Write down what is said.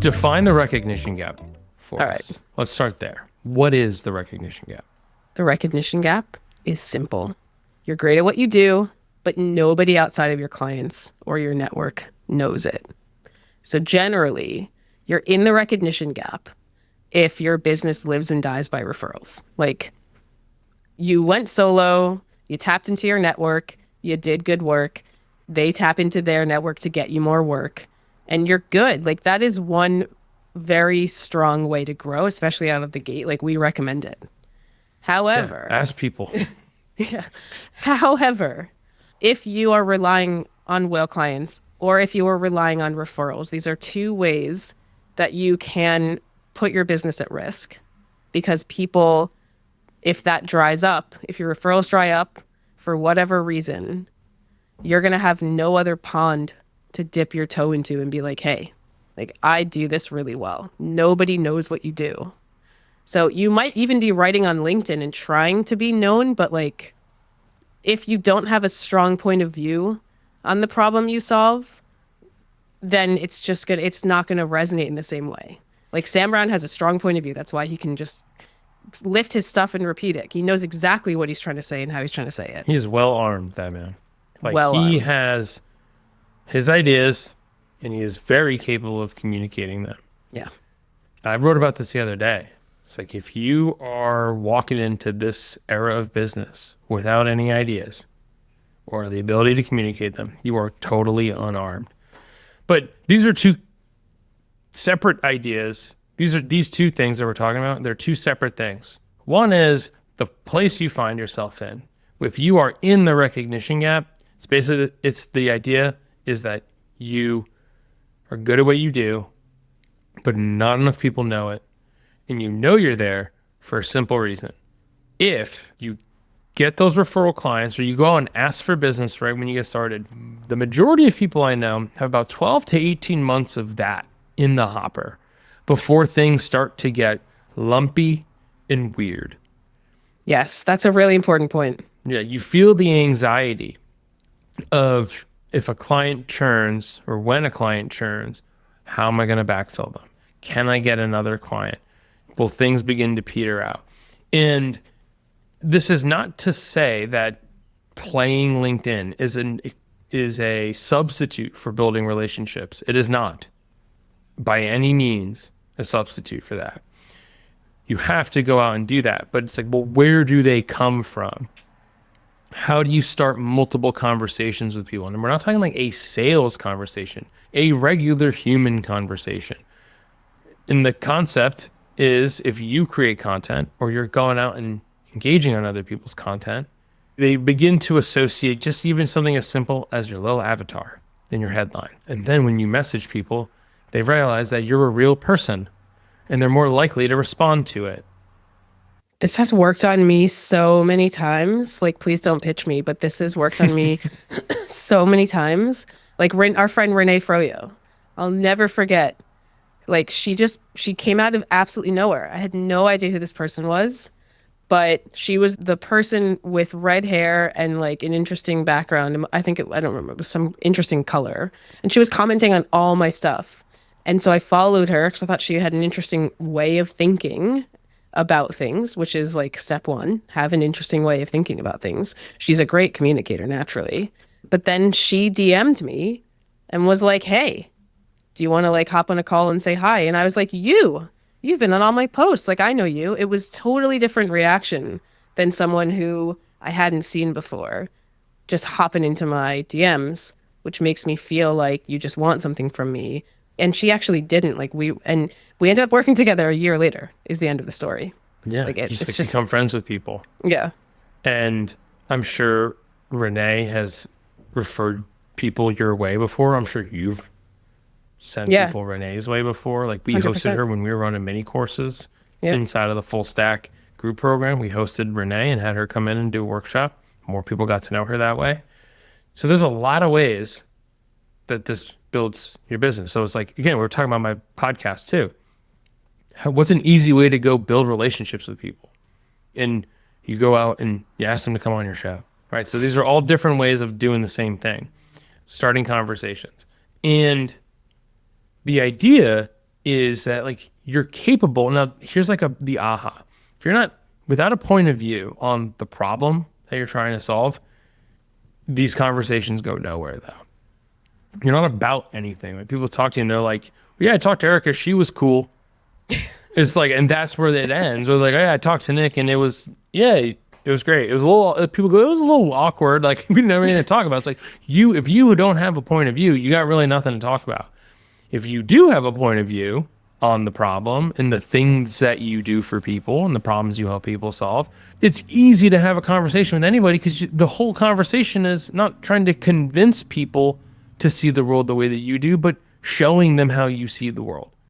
Define the recognition gap for All us. right. Let's start there. What is the recognition gap? The recognition gap is simple. You're great at what you do, but nobody outside of your clients or your network knows it. So generally, you're in the recognition gap if your business lives and dies by referrals. Like, you went solo, you tapped into your network, you did good work, they tap into their network to get you more work, and you're good. Like, that is one very strong way to grow, especially out of the gate. Like, we recommend it. However, Ask people. yeah. However, if you are relying on whale clients or if you are relying on referrals, these are two ways that you can put your business at risk, because people, if that dries up, if your referrals dry up for whatever reason, you're going to have no other pond to dip your toe into and be like, hey, like, I do this really well. Nobody knows what you do. So you might even be writing on LinkedIn and trying to be known, but like, if you don't have a strong point of view on the problem you solve, then it's not gonna resonate in the same way. Like, Sam Brown has a strong point of view. That's why he can just lift his stuff and repeat it. He knows exactly what he's trying to say and how he's trying to say it. He is well armed, that man. Like, Well-armed. he has his ideas and he is very capable of communicating them. Yeah. I wrote about this the other day. It's like, if you are walking into this era of business without any ideas or the ability to communicate them, you are totally unarmed. But these are two separate ideas. These two things that we're talking about, they're two separate things. One is the place you find yourself in. If you are in the recognition gap, it's the idea is that you are good at what you do, but not enough people know it. And you know you're there for a simple reason. If you get those referral clients or you go out and ask for business right when you get started, the majority of people I know have about 12 to 18 months of that in the hopper before things start to get lumpy and weird. Yes, that's a really important point. Yeah, you feel the anxiety of, if a client churns or when a client churns, how am I going to backfill them? Can I get another client? Will things begin to peter out? And this is not to say that playing LinkedIn is a substitute for building relationships. It is not by any means a substitute for that. You have to go out and do that. But it's like, well, where do they come from? How do you start multiple conversations with people? And we're not talking like a sales conversation, a regular human conversation. And the concept is, if you create content or you're going out and engaging on other people's content, they begin to associate just even something as simple as your little avatar in your headline. And then when you message people, they realize that you're a real person and they're more likely to respond to it. This has worked on me so many times. Like, please don't pitch me, but this has worked on me so many times. Like, our friend Renee Froyo, I'll never forget. Like, she came out of absolutely nowhere. I had no idea who this person was, but she was the person with red hair and like an interesting background. I don't remember, it was some interesting color. And she was commenting on all my stuff. And so I followed her because I thought she had an interesting way of thinking about things, which is like step one, have an interesting way of thinking about things. She's a great communicator naturally. But then she DM'd me and was like, hey, do you want to like hop on a call and say hi? And I was like, you've been on all my posts. Like, I know you. It was totally different reaction than someone who I hadn't seen before, just hopping into my DMs, which makes me feel like you just want something from me. And she actually didn't. Like, we ended up working together a year later is the end of the story. Yeah, like it's just become friends with people. Yeah. And I'm sure Renee has referred people your way before. I'm sure you've sent people Renee's way before. Like, we 100%. Hosted her when we were running mini courses inside of the Full Stack group program. We hosted Renee and had her come in and do a workshop. More people got to know her that way. So there's a lot of ways that this builds your business. So it's like, again, we were talking about my podcast too. What's an easy way to go build relationships with people? And you go out and you ask them to come on your show, right? So these are all different ways of doing the same thing, starting conversations. And the idea is that like you're capable. Now, here's like the aha. If you're not without a point of view on the problem that you're trying to solve, these conversations go nowhere though. You're not about anything. Like people talk to you and they're like, yeah, I talked to Erica, she was cool. It's like, and that's where it ends. Or like, yeah, I talked to Nick and it was, yeah, it was great. It was a little, people go, it was a little awkward. Like we didn't have anything to talk about. It's like if you don't have a point of view, you got really nothing to talk about. If you do have a point of view on the problem and the things that you do for people and the problems you help people solve, it's easy to have a conversation with anybody because the whole conversation is not trying to convince people to see the world the way that you do, but showing them how you see the world.